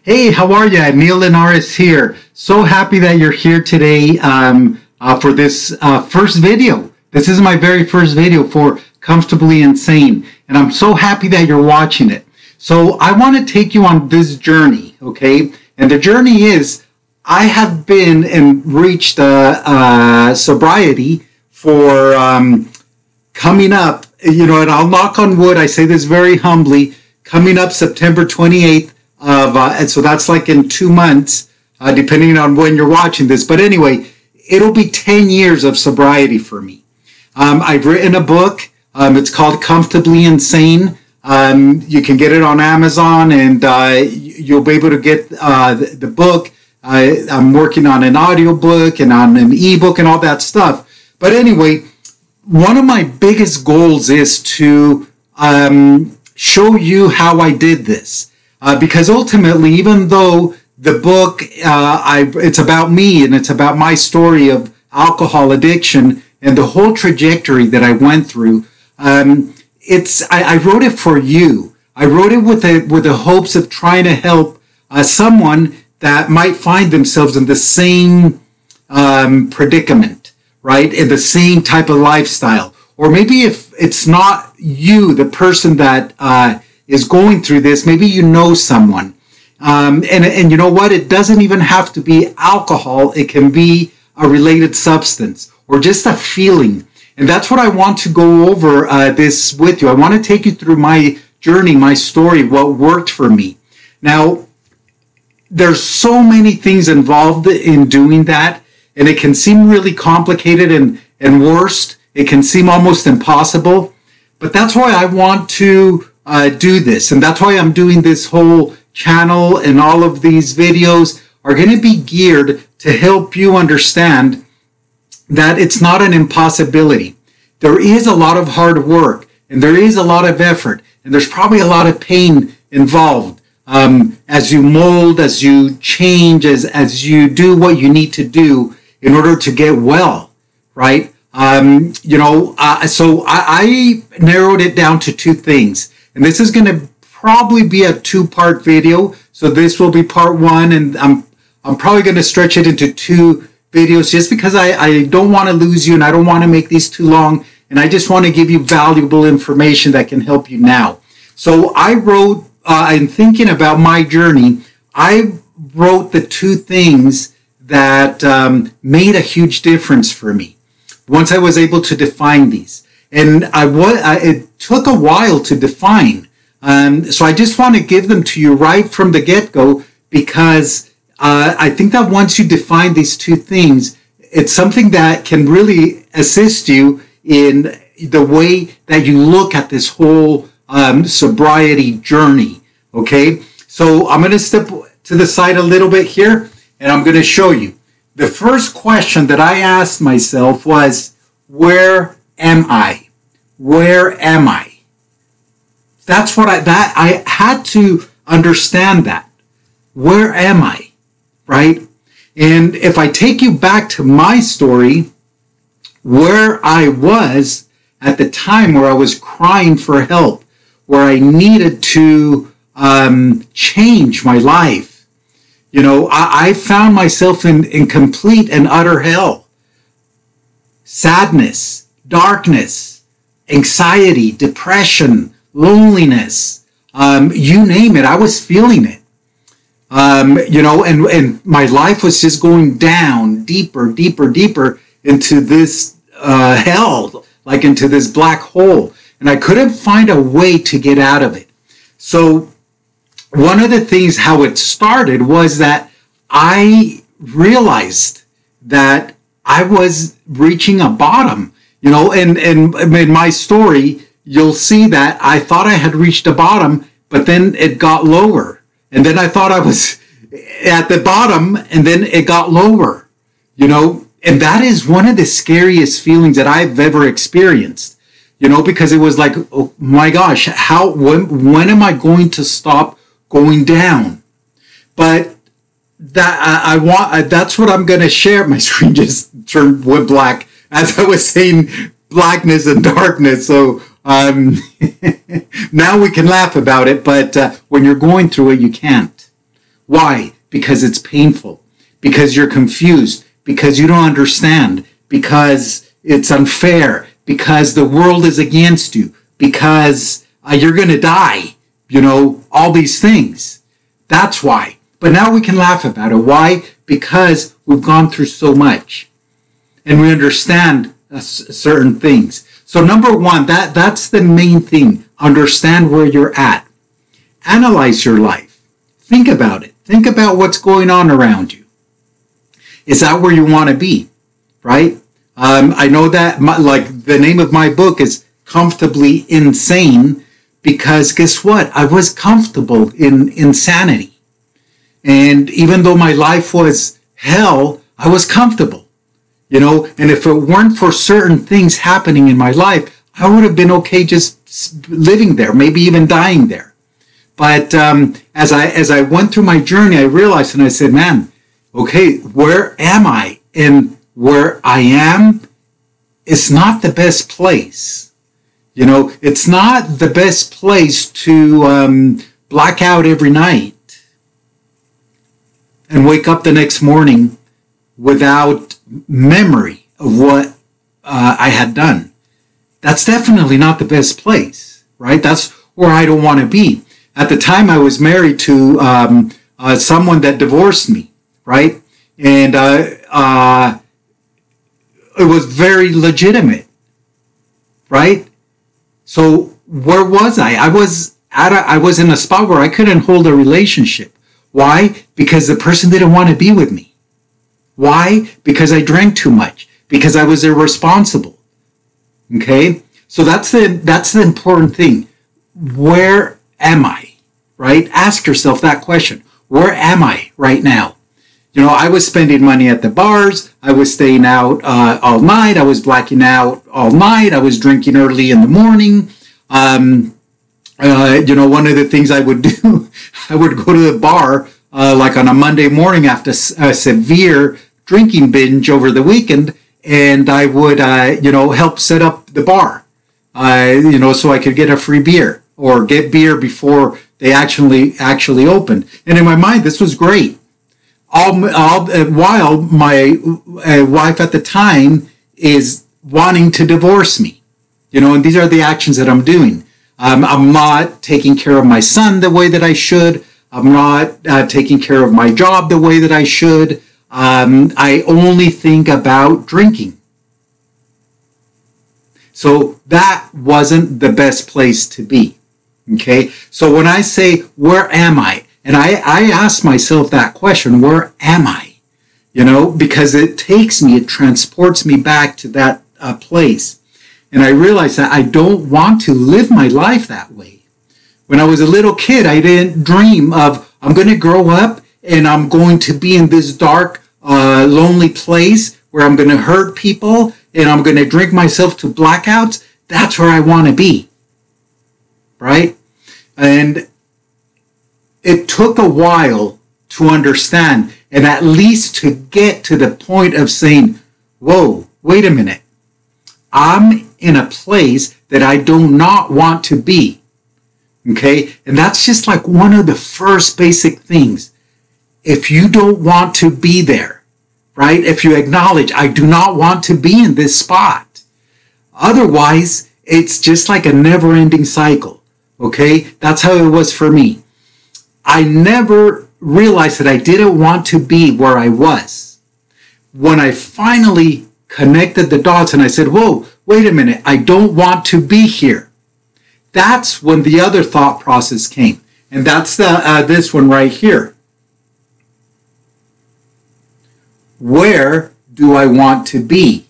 Hey, how are you? Neil Linares here. So happy that you're here today for this first video. This is my very first video for Comfortably Insane, and I'm so happy that you're watching it. So I want to take you on this journey, okay? And the journey is I have been and reached sobriety for coming up, and I'll knock on wood, I say this very humbly, coming up September 28th. And so that's like in 2 months, depending on when you're watching this. But anyway, it'll be 10 years of sobriety for me. I've written a book. It's called Comfortably Insane. You can get it on Amazon, and you'll be able to get the book. I'm working on an audiobook and on an ebook and all that stuff. But anyway, one of my biggest goals is to show you how I did this. Because ultimately, even though the book, it's about me and it's about my story of alcohol addiction and the whole trajectory that I went through, I wrote it for you. I wrote it with the hopes of trying to help someone that might find themselves in the same predicament, right? In the same type of lifestyle. Or maybe if it's not you, the person that is going through this, maybe you know someone. And you know what? It doesn't even have to be alcohol. It can be a related substance or just a feeling. And that's what I want to go over this with you. I want to take you through my journey, my story, what worked for me. Now, there's so many things involved in doing that, and it can seem really complicated and worst. It can seem almost impossible. But that's why I want to do this, and that's why I'm doing this whole channel, and all of these videos are going to be geared to help you understand that it's not an impossibility. There is a lot of hard work, and there is a lot of effort, and there's probably a lot of pain involved as you mold, as you change, as you do what you need to do in order to get well, right? So I narrowed it down to 2 things. And this is going to probably be a 2-part video. So this will be part 1, and I'm probably going to stretch it into 2 videos just because I don't want to lose you, and I don't want to make these too long, and I just want to give you valuable information that can help you now. So I wrote, in thinking about my journey, I wrote the 2 things that made a huge difference for me once I was able to define these. And it took a while to define. So I just want to give them to you right from the get-go, because I think that once you define these 2 things, it's something that can really assist you in the way that you look at this whole sobriety journey, okay? So I'm going to step to the side a little bit here, and I'm going to show you. The first question that I asked myself was, where am I? Where am I? That's what I had to understand that. Where am I? Right? And if I take you back to my story, where I was at the time where I was crying for help, where I needed to change my life, I found myself in complete and utter hell. Sadness, darkness, anxiety, depression, loneliness, you name it, I was feeling it. And my life was just going down deeper, deeper, deeper into this hell, like into this black hole. And I couldn't find a way to get out of it. So one of the things, how it started, was that I realized that I was reaching a bottom. And in my story, you'll see that I thought I had reached a bottom, but then it got lower. And then I thought I was at the bottom, and then it got lower, And that is one of the scariest feelings that I've ever experienced, because it was like, oh my gosh, when am I going to stop going down? But that's what I'm going to share. My screen just turned wood black as I was saying blackness and darkness. So now we can laugh about it, but when you're going through it, you can't. Why? Because it's painful, because you're confused, because you don't understand, because it's unfair, because the world is against you, because you're going to die, all these things. That's why. But now we can laugh about it. Why? Because we've gone through so much and we understand certain things. So number one, that's the main thing. Understand where you're at. Analyze your life. Think about it. Think about what's going on around you. Is that where you want to be? Right? I know that the name of my book is Comfortably Insane, because guess what? I was comfortable in insanity. And even though my life was hell, I was comfortable. And if it weren't for certain things happening in my life, I would have been okay just living there, maybe even dying there. But as I went through my journey, I realized, and I said, man, okay, where am I? And where I am is not the best place. It's not the best place to black out every night and wake up the next morning without memory of what I had done. That's definitely not the best place, right? That's where I don't want to be. At the time, I was married to someone that divorced me, right? And it was very legitimate, right? So where was I? I was in a spot where I couldn't hold a relationship. Why? Because the person didn't want to be with me. Why? Because I drank too much. Because I was irresponsible. Okay? So that's the important thing. Where am I? Right? Ask yourself that question. Where am I right now? I was spending money at the bars. I was staying out all night. I was blacking out all night. I was drinking early in the morning. One of the things I would do, I would go to the bar like on a Monday morning after a severe drinking binge over the weekend, and I would, help set up the bar, so I could get a free beer or get beer before they actually opened. And in my mind, this was great. All while my wife at the time is wanting to divorce me, and these are the actions that I'm doing. I'm not taking care of my son the way that I should. I'm not taking care of my job the way that I should. I only think about drinking. So that wasn't the best place to be. Okay? So when I say, where am I? And I ask myself that question, where am I? Because it transports me back to that place. And I realized that I don't want to live my life that way. When I was a little kid, I didn't dream of, I'm going to grow up and I'm going to be in this dark, lonely place where I'm going to hurt people and I'm going to drink myself to blackouts. That's where I want to be. Right? And it took a while to understand and at least to get to the point of saying, whoa, wait a minute. I'm in a place that I do not want to be. Okay? And that's just like one of the first basic things. If you don't want to be there, right? If you acknowledge, I do not want to be in this spot. Otherwise, it's just like a never-ending cycle. Okay? That's how it was for me. I never realized that I didn't want to be where I was. When I finally connected the dots and I said, whoa, wait a minute, I don't want to be here. That's when the other thought process came. And that's this one right here. Where do I want to be?